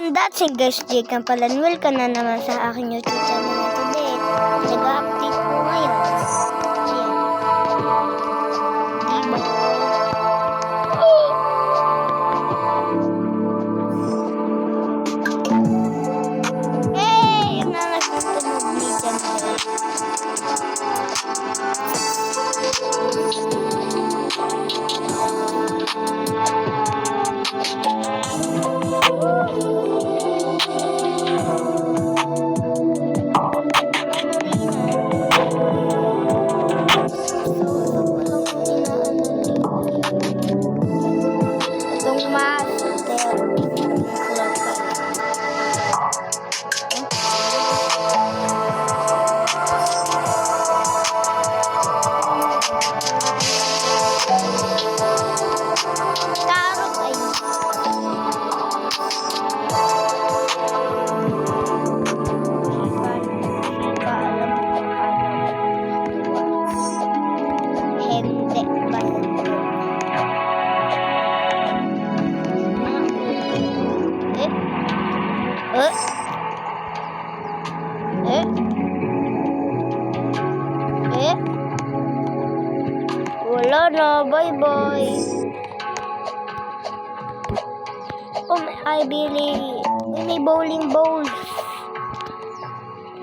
And that's it guys, Jake ang pala. Welcome na naman sa aking YouTube channel na today. Nag-update ko ngayon. Ayan. Diba? Hey! Yung mga susunod ni channel. Wala na, bye-bye. Oh, may bowling balls.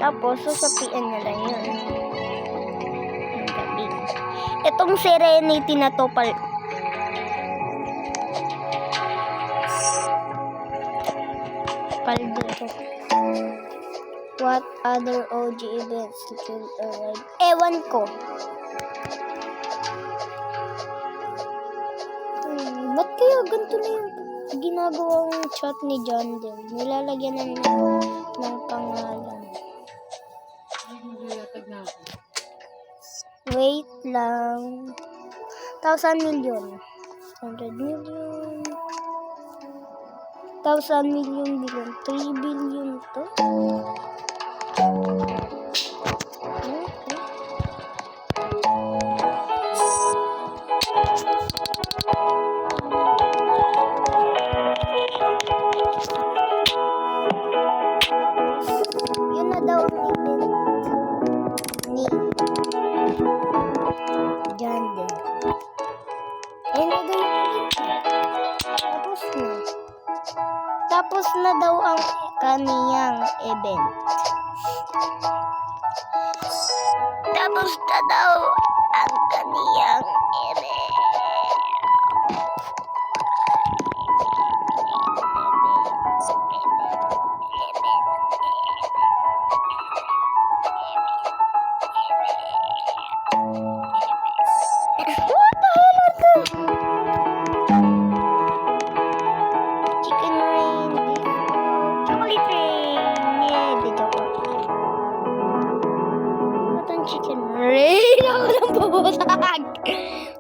Tapos, sasapian na lang yun. Ang gabi. Itong Serenity na to, paldo to. What other OG events should arrive? Ewan ko. Ba't kaya ganito na yung ginagawang chat ni John Del? Nilalagyan na niya ng pangalan. Wait lang. 1,000 million. 100 million. 1,000 million billion. 3 billion to. Yun na daw ang event ni John Del. Tapos na daw ang kaniyang event. Tapos na daw ang kaniyang event. Chicken rain. Ako nang bubutag.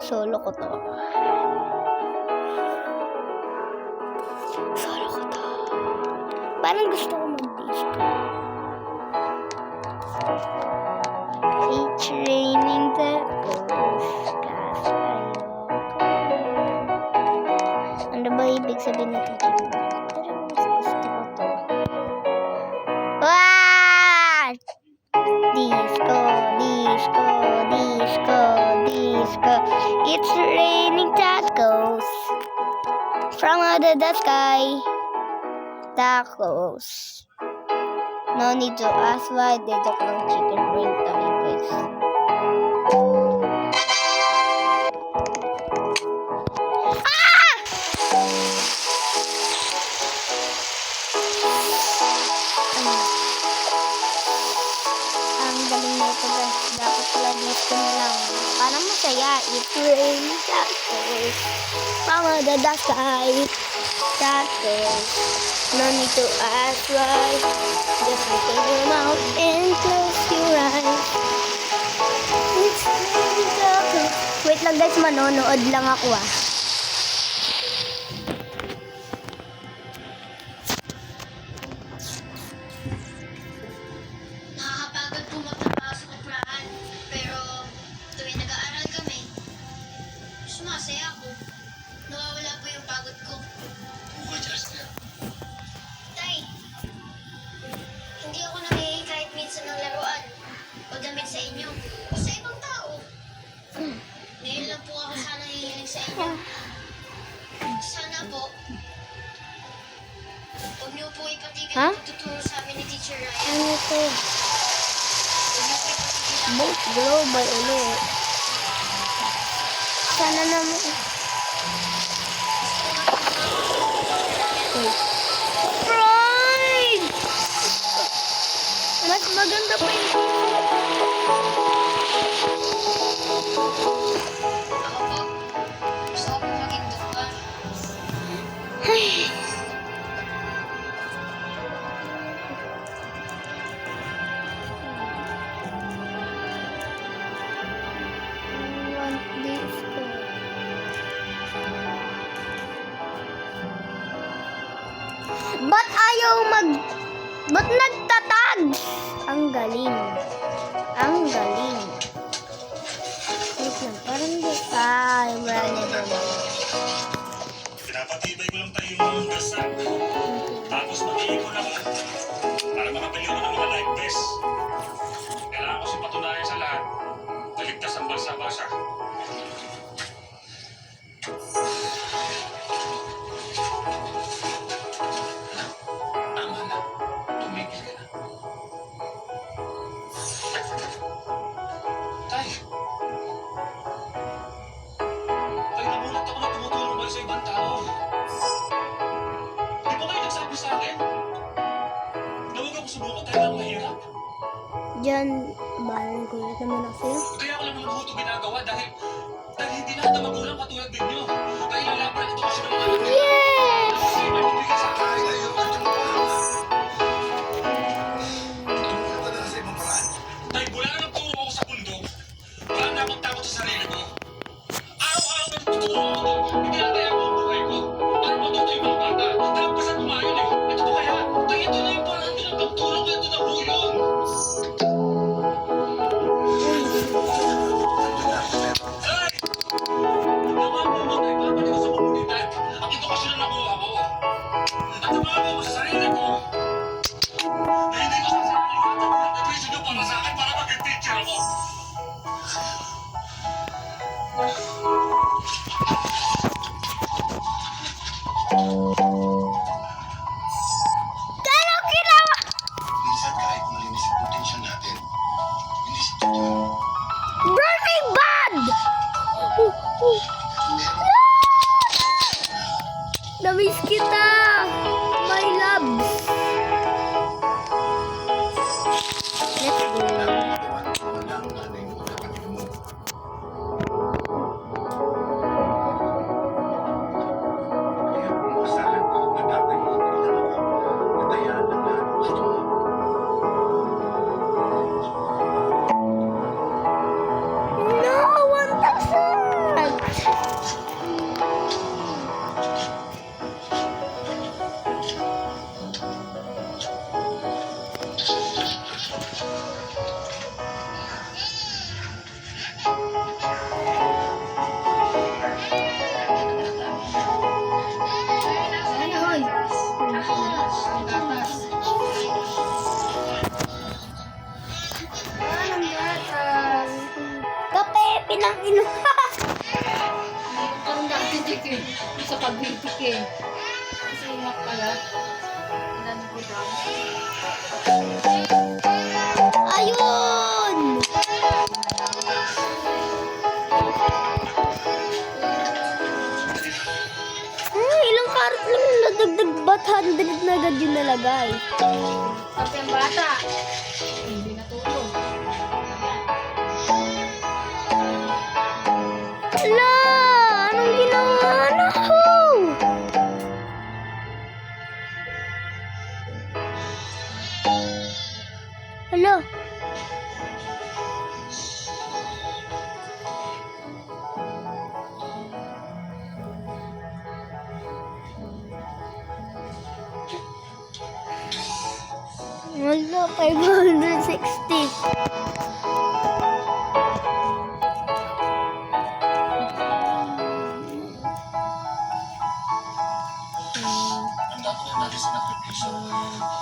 Solo ko to. Parang gusto ko mag-disco. It's raining tacos. Kasi ayoko. Ano ba ibig sabihin natin? Pero mas gusto ko to. Wow! Disco. It's raining tacos from under the sky. Tacos. No need to ask why they don't want chicken rain tayo guys. Ang galing na ito guys. Dapat pala dito na lang. Parang masaya. It's raining tacos from under the sky. Tacos. No need to ask why. Just open your mouth and close your eyes. It's raining tacos. Wait lang guys, manonood lang ako ah. Nakakapagod po magtrabaho sa uprahan. Pero tuwing nag-aaral kami, sumasaya ako. Nawawala po yung pagod ko. Tay, po ipatigil Ha? ang pagtuturo sa amin ni Teacher Ryan. Ano to? Huwag niyo po ipatigil ang Both global ulit. Sana naman. Wait. Pride! Mas maganda pa yung Ako po. Gusto ko po maging doktor. want this to. Ba't ayaw Ba't nagtatag? Ang galing. Ang galing. Wait lang, parang di. Yung brand na doon. Pinapatibay ko lang tayo yung dasal. Tapos mag-iikon ako para makabili ako ng mga life vest. Kailangan ko si patunayan sa lahat na ligtas ang bansa-bansa. Tama na. Tumigil ka na. Tay! Tay, namulat ako na tumutulong kayo sa ibang tao. Di ba kayo nagsabi sa akin? Na huwag ako sumuko dahil ang mahirap. Diyan, balang gulat naman ako sa'yo. Kaya ko lang naman ho ito ginagawa dahil hindi lahat ng magulang katulad ninyo. Kaya lalaban ang edukasyon ng mga anak nyo. Yes! Kasi may bibigay sa akin. Ay, ayaw ka ito pa. Tumulong ka na sa ibang paraan. Tay, mula na nagturo ako sa bundok, wala na akong takot sa sarili ko. Araw-araw na nagtuturo ako. Pinataya ko ang buhay ko. Para matuto yung mga bata. Talampasan ko nga yun eh. Ito to kaya. Tay, ito na yung parang pinagpagtulong ko. Ito na po yun. Ay! Naman mo mo tayo babalik ko sa komunidad. Ang edukasyon na nakuha ko. At tumawa ko sa sarili ko. Na hindi ko sasarang lahat ang pinagpaprisyo nyo para sa akin para maging teacher ako. Kaya kailangan! Minsan kahit malinis ang potential natin, hindi sa totoo. Burning bad! Namiss kita! My loves! Let's go. Wala ang nanay mo, kapatid mo. Kaya kung masalan ko, natatayin lang ako. Natayaan lang na ang gusto mo. No! 1,000! Kape! Pinang-ino! Parang dakitik eh. Sa kabitik eh. Kasi inak pala. Ilan ko daw. Ayun! Ilang karat lang yung nadagdag, ba't 100 na agad yung nalagay? Kasi ang bata. Hindi natulog. Hala! Anong ginawa? Naku! Hala! Wala, 560. Ang dami na natin sinakripisyo.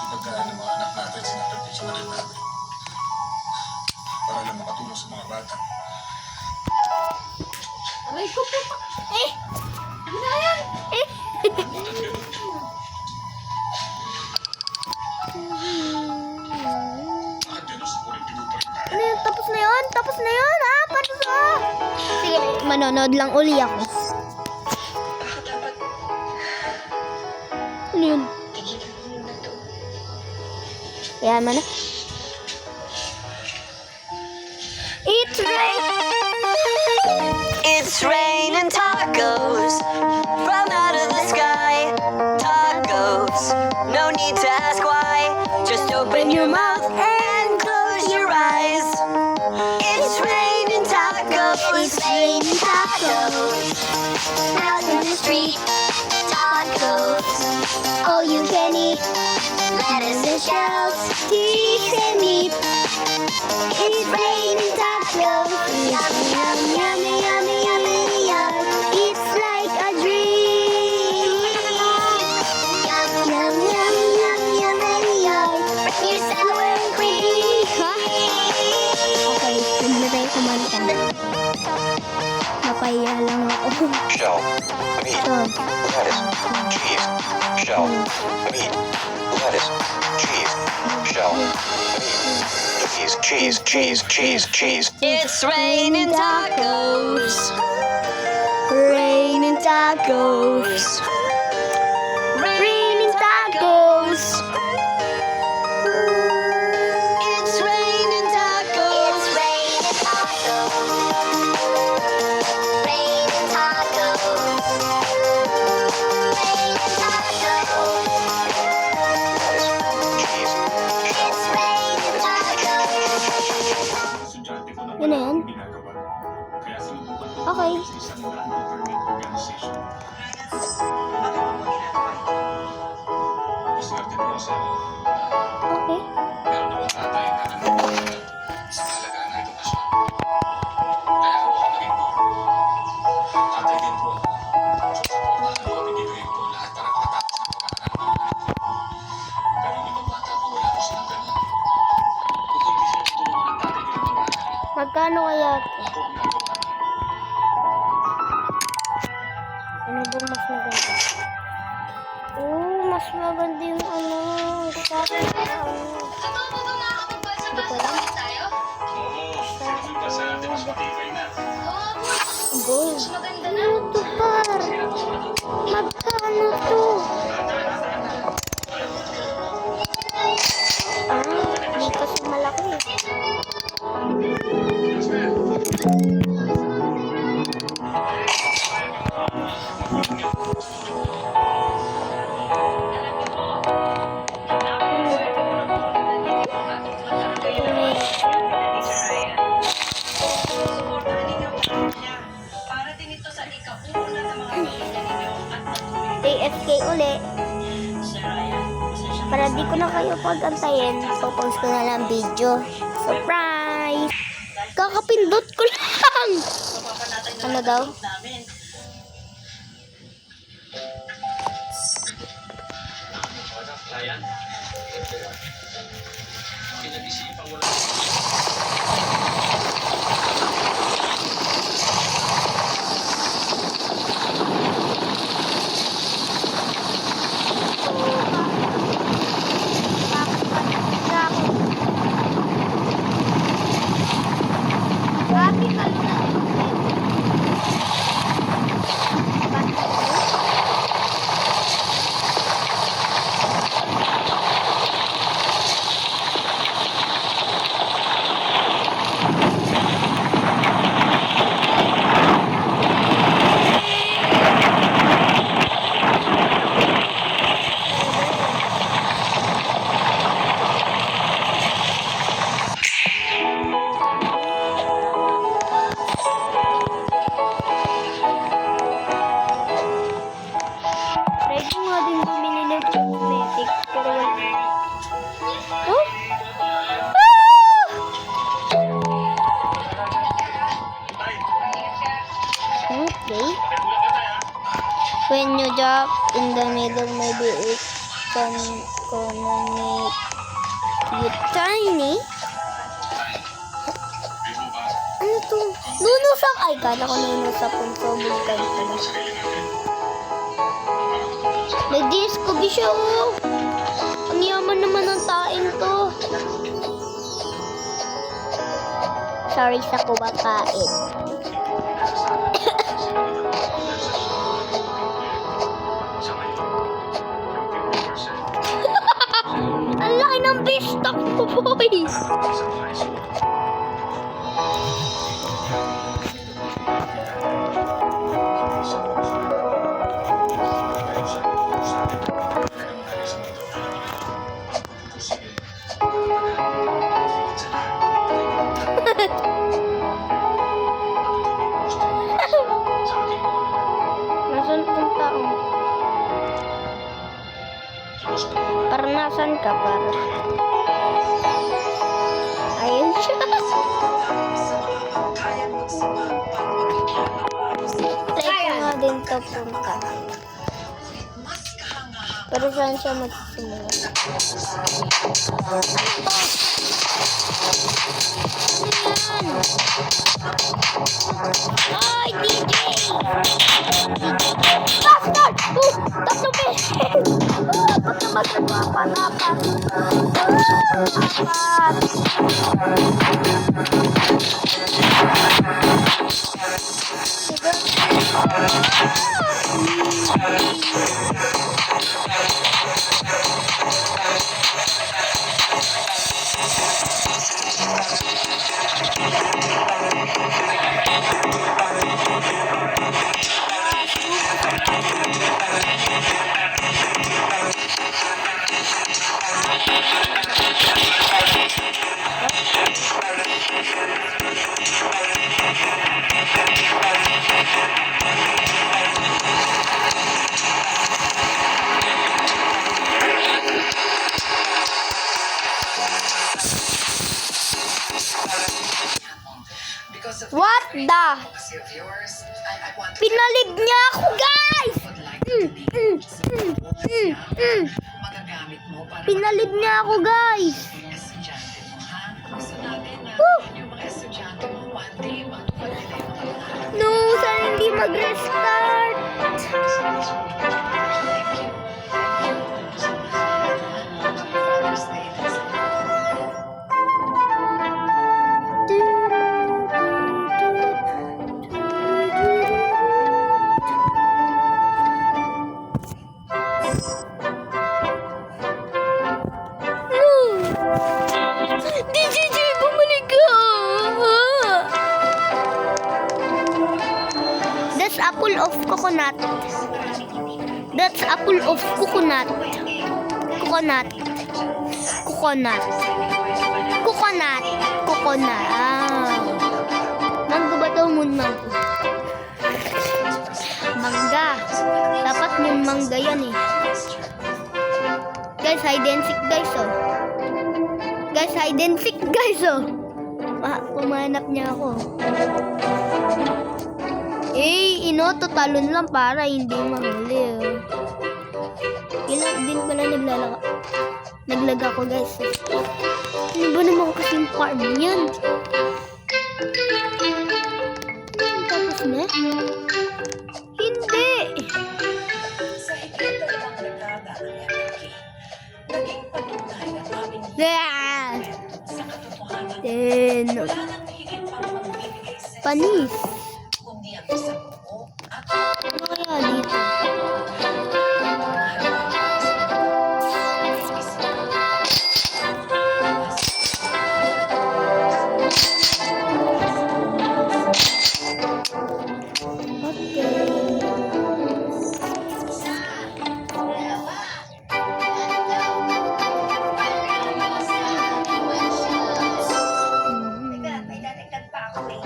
Pagka ng mga anak natin, sinakripisyo na rin natin. Para lang makatulong sa mga bata. Aray ko po. Eh! Ano na yan? Eh! Manonood lang uli ako. Ano yun? Ayan mo na. It's raining tacos from out of the sky. Tacos, no need to ask why. Just open your mouth and close your eyes. It's raining tacos. It's raining tacos. Out in the street. Tacos, All you can eat. lettuce and shells. Cheese and meat. It's raining tacos. Yummy, yummy, yummy, yummy, yummy, yum. It's like a dream. Yum, Yum, yum, yum, yummy, yum. you're sour and creamy. Ha? Okay, huwag na tayo kumanta. Napaya lang ako. Shell, meat, So, lettuce, cheese, shell, meat, lettuce, cheese, shell, meat, cheese, cheese, cheese, cheese, cheese. It's raining tacos. raining tacos. Raining tacos. It's raining tacos. It's raining tacos. Raining tacos. Raining tacos. Lettuce, cheese, shell, It's raining tacos. Estudyante ko na Yun na yan? ginagawa. Kaya sinubukan ko Okay. sa isang non-government organization. Maswerte po kasi ako. Okay. Meron akong tatay na nanonood sa halagaan ng edukasyon. Kaya ako naging guro. Tatay din po ako. Susuportahan ko at ibibigay ko lahat para makatapos ng pag-aaral. Pero yung ibang bata po, wala po silang ganun. Kung hindi sila tutulungan ng tatay nila mag-aaral, Magkano kaya ito? ako ang gagawa nila. Ano bang mas maganda? Oh, mas maganda yung ano. Sabi na ano. Totoo ba ba makakapagbasa Hindi ko alam. ulit tayo? Oo, siyempre ba sa atin mas matibay na. Oo, boss. Gold. Mas maganda na. Ano to, par? Magkano to? Hindi kasi malaki. AFK uli. Para di ko na kayo pagantayin, popost ko na lang video. Surprise! Kakapindot ko lang! Ano daw? Ayan. Pinag-isipan mo lang. Grabe ka Try ko nga din bumili ng cosmetic, pero wala. Oh? Okay. When you drop in the middle, maybe it can make you tiny. Ano to? Nunusap! Ay, kala ko nunusap kung sa bulkan pala. Nag-discover siya, oh! Ang yaman naman ng tain to. Sorry sa kumakain. Bilis! Takbo, boy! Nasaan kong tao? Para nasan ka, para? Ayun siya. Try ko nga din to punta. Pero saan siya magsimula? Ay, DJ! Bastard! Tatlo beses! Ba't naman nagpapanapan? What the? Pinalib niya ako, guys! Pinalib niya ako, guys! Woo! No, sana hindi mag-restart! DJ, bumalik ka! That's apple of coconut. That's apple of coconut. Coconut. Coconut. Coconut. Coconut. Mangga ba ito? Mangga. Mangga. Dapat yung mangga yan eh. Guys, hide and seek guys oh. Guys, hide and seek guys oh. Pumanap niya ako. Eh, inoto talon lang para hindi mahuli oh. Ilang din pala naglag ako guys. Ano ba naman kasing farm yan? Tapos na? Hindi! Sa ikinadalawang dekada ng MLK, naging patunay ang aming Yeah! sa katotohanan Then, wala nang higit pang magbibigay sa panis. kundi ang isang buo at Ano kaya dito? May dadagdag pa ako eh.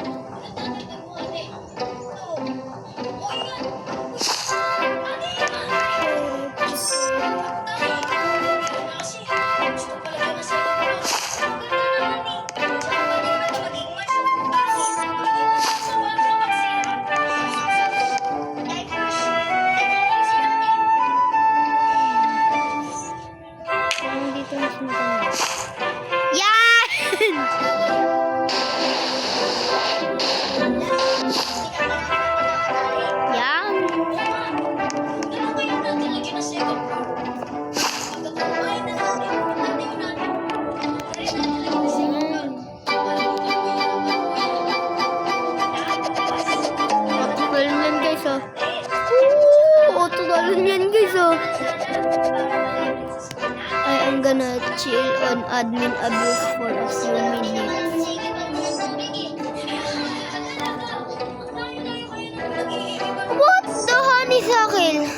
I'm gonna chill on admin abuse for a few minutes. What the honeysuckle?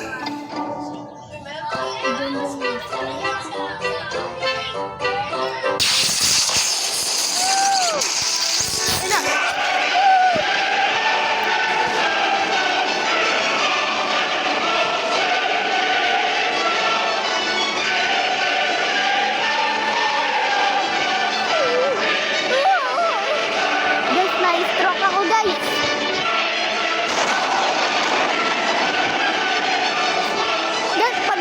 Guys, na-stroke ako guys. Guys, pag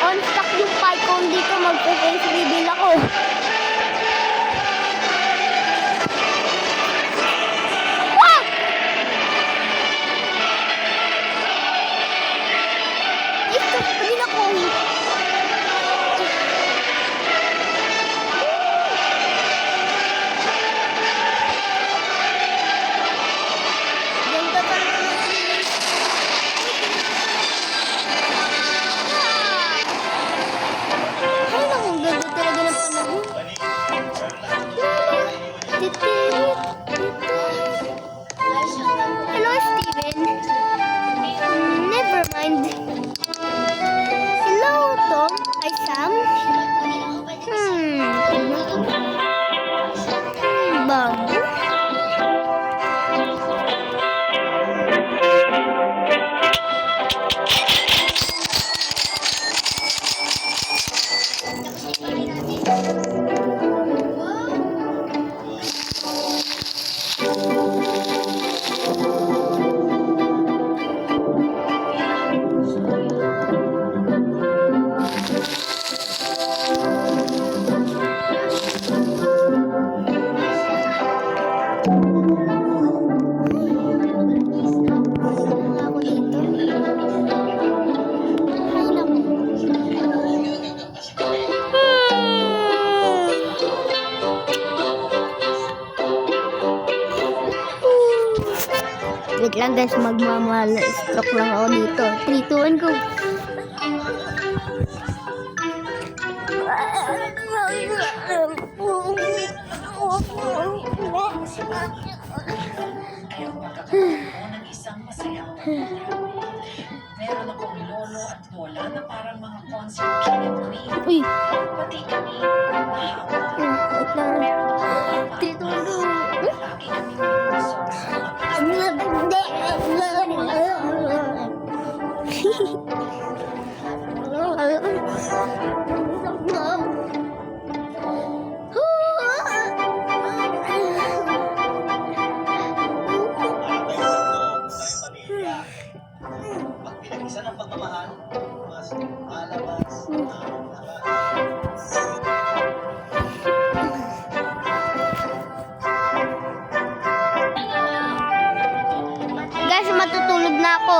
on stock yung Pycon dito, magpe-face reveal ako. Ah! Ito, pagin ako. Ganda talaga ng finish. Ay, naku, ganda talaga ng panahon. Hello, Steven. Never mind. Hello, Tom. Hi, Sam. Bago. Ako dito. Ay, naku. Wait lang guys, stroke lang ako dito. 3, 2, 1, go! Ayaw magkakaroon ng isang masayang pagkakataon. Meron akong lolo at lola na parang mga concert king and queen. Uy! Pati kami, nahawa. Wait lang. Meron akong 3, 2, 1, go! lagi kami niluluso sa mga Pag pinag-isa ng pagmamahal, mas malabas ang lakas. Guys, matutulog na ako.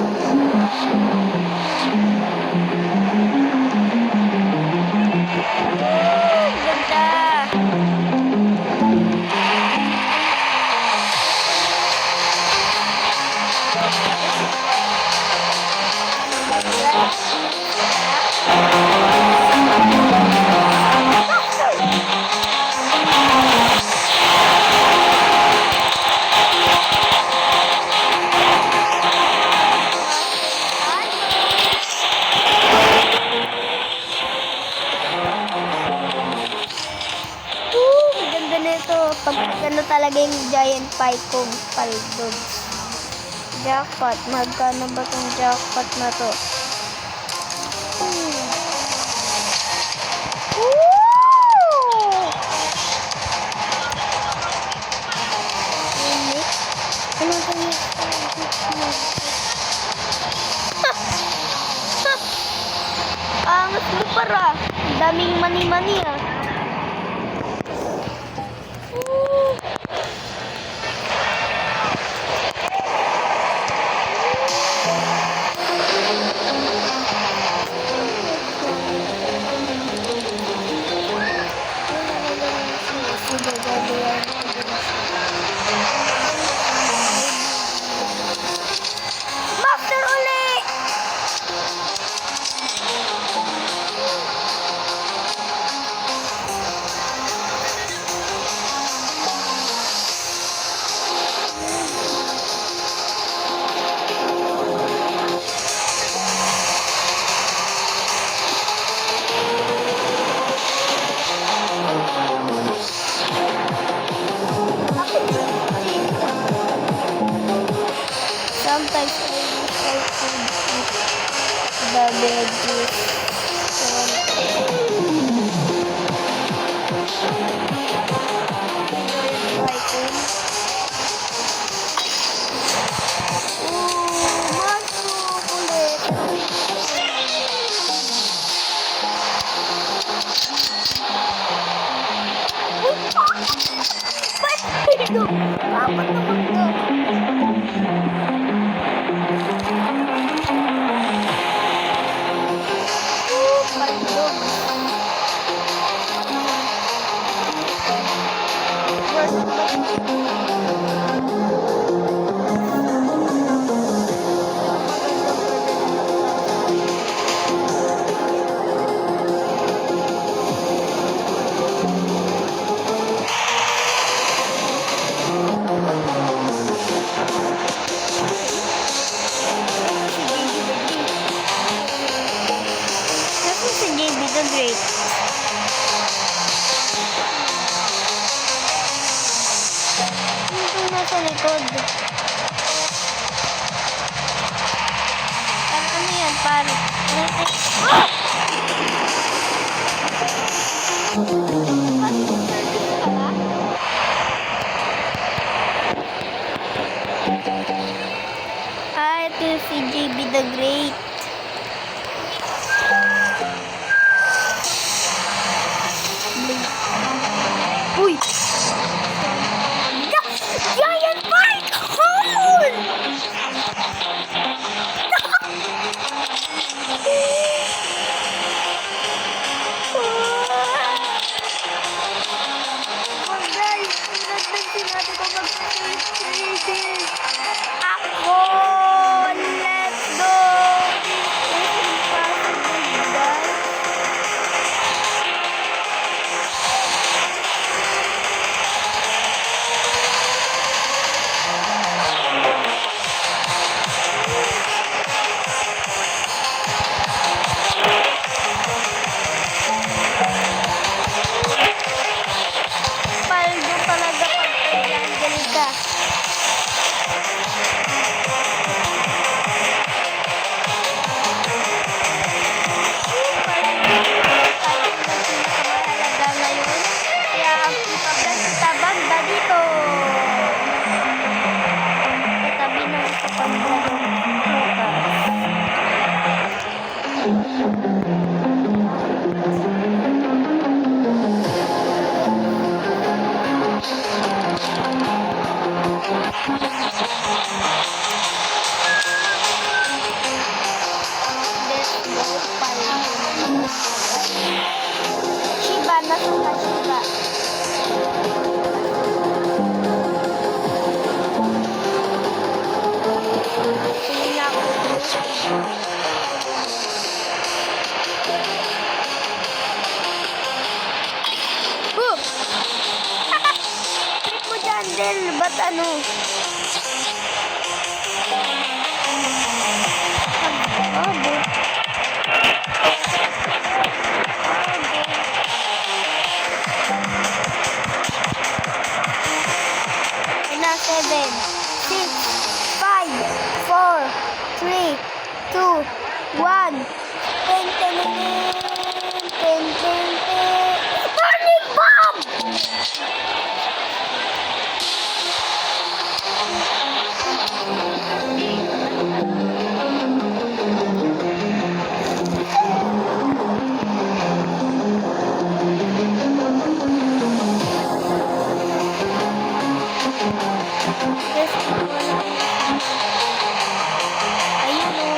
Ganda! Ganda nito. Pag ano talaga yung giant python paldogs. Jackpot. Magkano ba tong jackpot na to? Woo! Init. Ano ba yun? Angas mo para. Daming mani-mani ah. Master uli! Sometimes I wish I could eat the Apat naman to. Nasaan si JB the Great? Yung nasa likod. Ano yan, pare? Ah! Ito yung si JB the Great. Uy! Giant bike! Hold! Guys, pinagbansin natin kung mag-trading. Ako! Let's go! Shiba, nasaan ka, Shiba? Tingin na ako. Boom! Trip mo dyan, Del. Ba't ano? Abo. Na 7, 6, 5, 4, 3, 2, 1. Ten, ten, ten, ten, ten. Burning bomb! Yes, ayun o.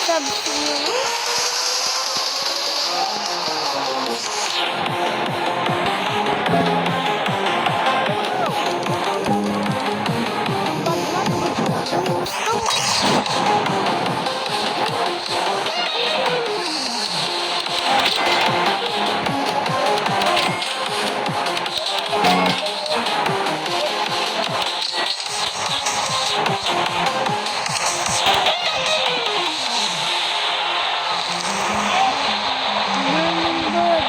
Sub-Zero. Burning Bird.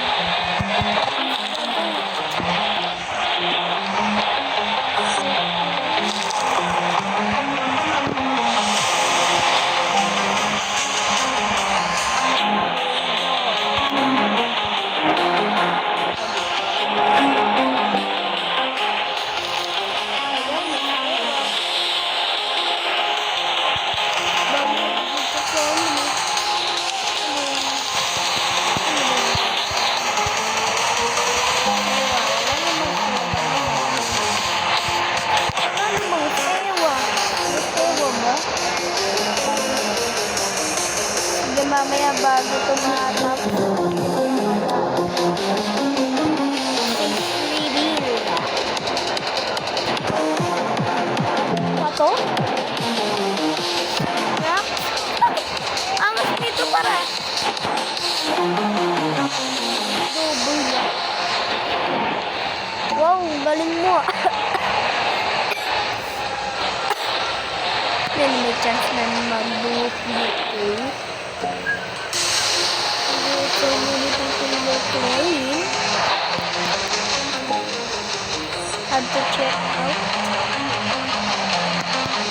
Mamaya bago ito matap. Pato? Yak? Angas nito para. Double na. Wow, galing mo. Then may chance na mag-buhok dito. So many people were playing. Had to check out.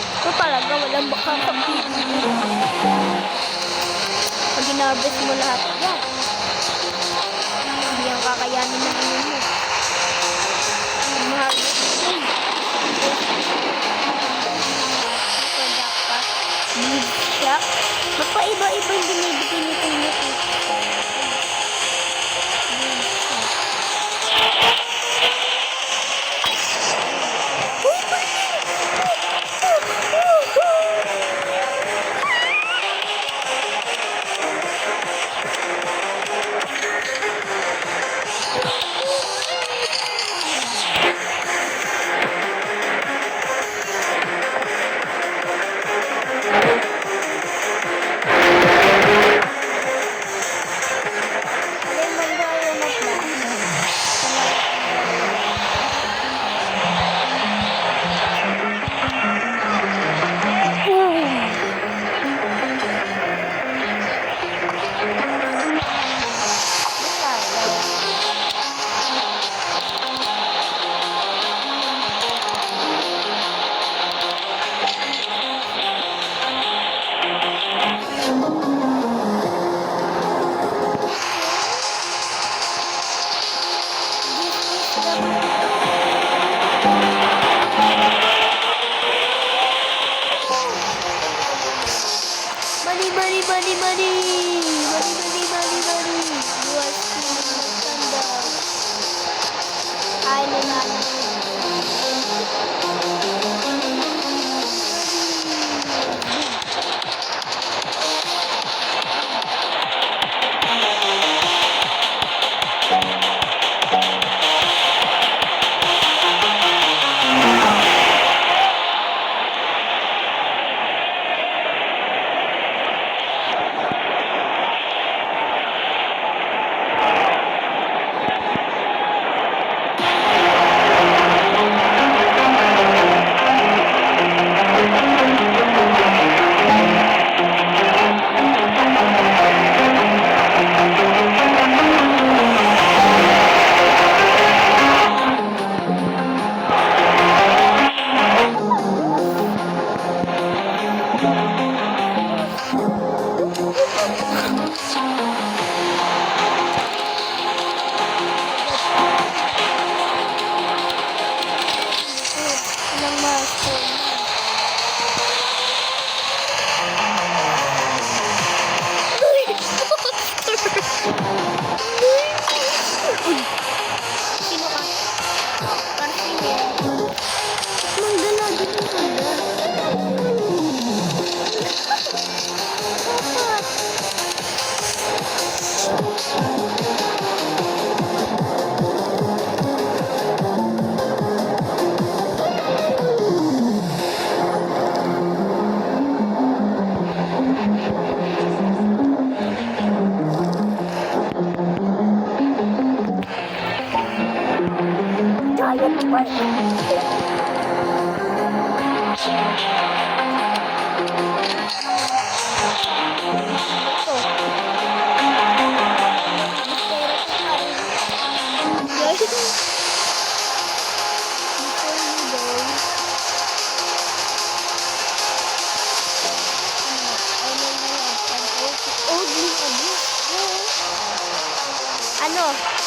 Ito talaga, walang makakapit. Pag ginarbet mo lahat yan, hindi ang kakayanin ng inyo mo. Mahal mo. Jackpot. Big shop. Magpaiba-ibang binibigay nito nito.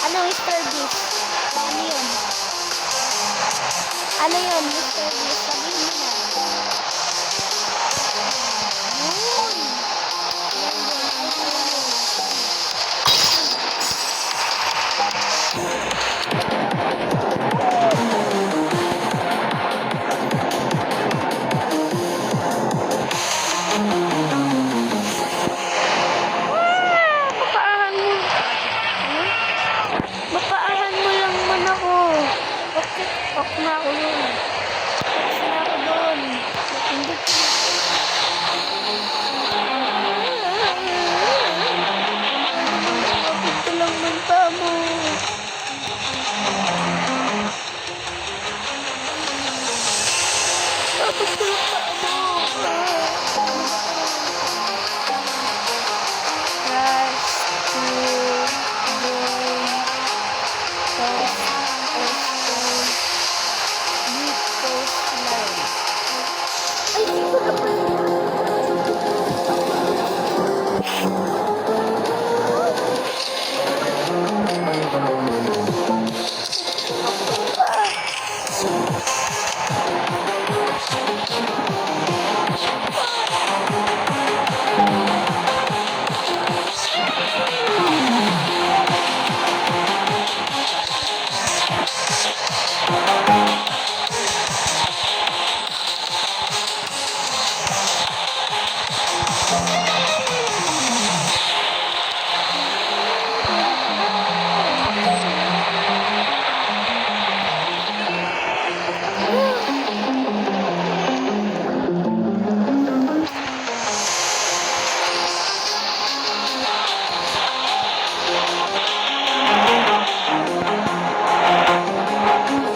Ano, Mr. Beast? Ano yun? Ano yun, Mr. Beast? Sabihin mo na. Yun. Yan yun. Papaahan mo. Papaahan mo lang man ako. Okay, pak na ako yun. Pak na ako doon. Hindi ko. Ito lang man pa mo. Tapos ko lang pa mo. Crush to brain. Toast. Deep toast line. Ay, di ko na pala.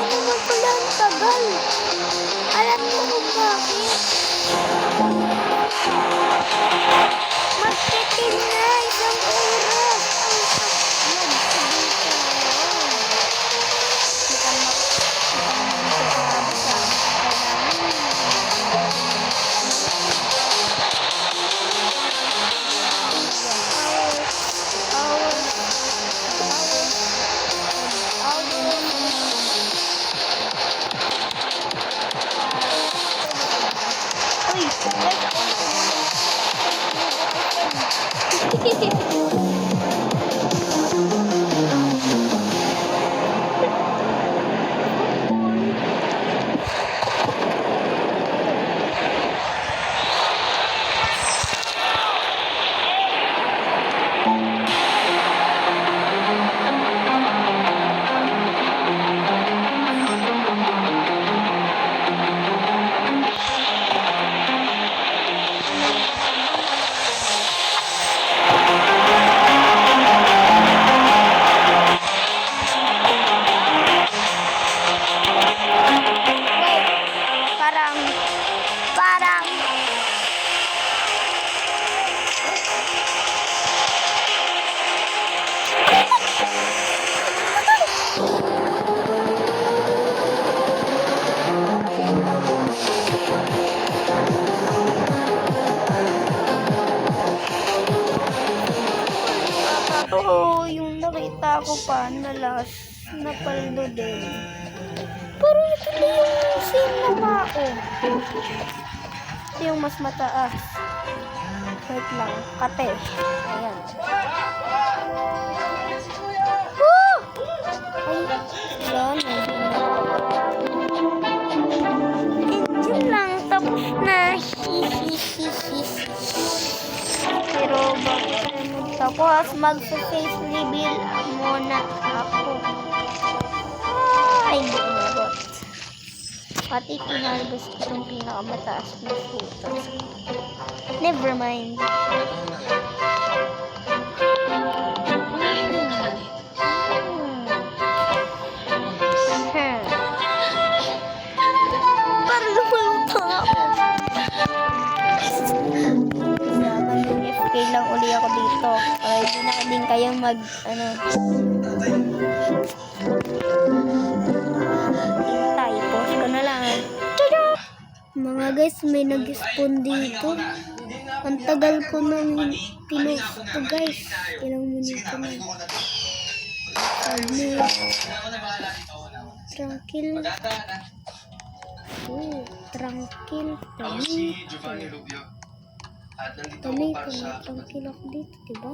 Naman pala ang tagal. Alam mo kung bakit? Magtitin na isang oras. Ang sakyan. Parang oo, yung nakita ko pa na last na paldo din. Pero ito na yung same na mao. Ito yung mas mataas. Wait lang, kate. Ayan. Woo! Ay, yan. Engine lang, tapos na. Pero bakit tapos mag-face reveal muna ako. Ay, hindi umagot. Pati pinalabas ko itong pinakamataas na frutas. Never mind. din kayo mag, ano, hintay. Pause ko na lang. Tada! Mga guys, may nag-spawn dito. Ang tagal ko nang pinost to guys. Ilang minuto na. 5 minutes. Tranquil. Oh, tranquil. Ako si Giovanni Rubio. At nandito ako para sa Tranquil ako dito, diba?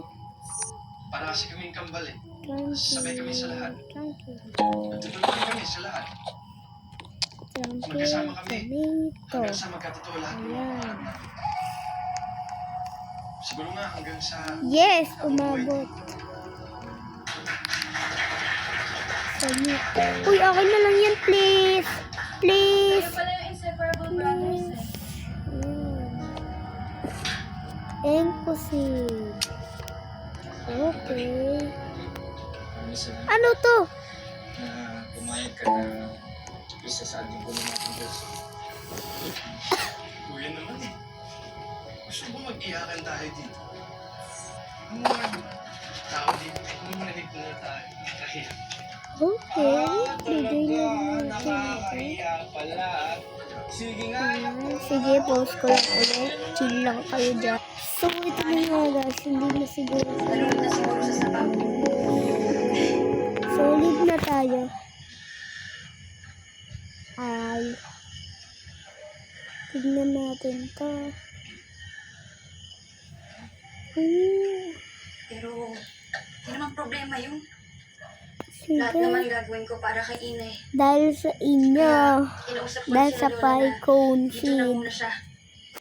para kasi kaming kambal eh. Tranquil. Sabay kami sa lahat. Tranquil. Nagtutulungan kami sa lahat. Tranquil. Magkasama kami. Dito. Hanggang sa magkatotoo lahat ng mga Ayan. pangarap. Siguro nga hanggang sa... Yes, umabot. Sabi, uy, okay na lang yan, please. Please. Ito pala yung Inseparable Brothers eh. Impossible. Okay. Minsan Ano to? na pumayag ka na isa sa ating puno natin Diyos. Kuya naman eh. Gusto mo mag-iyakan tayo dito? Ano mga tao dito? Ano mga nagpo na tayo? Kaya. Okay. Bigay lang natin ito. pala. Sige nga. Sige, pause ko lang ulit. Chill lang kayo dyan. So, ito na nga guys. Hindi na siguro. Dalawin na siguro sa sabaw. Solid na tayo. Ay. Tignan natin to. Pero, hindi naman problema yun. Lahat Sige. naman gagawin ko para kay Inay. Dahil sa inyo. Kinausap ko Dahil na sa sila Lola pie na cone dito na seed. muna siya.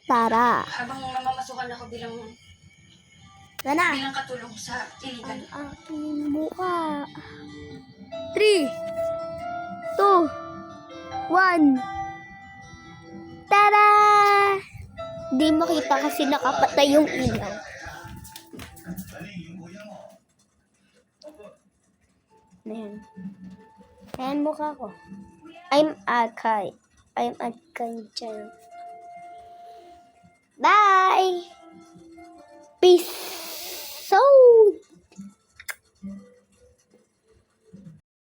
Tara. Habang mamamasukan ako bilang Sana. katulong sa iligan. Ang aking buka. 3, 2, 1. Tara! Di makita kasi nakapatay yung ilaw. Ayan. Ayan mukha ko. I'm Akay. I'm Akay dyan. Bye! Peace out!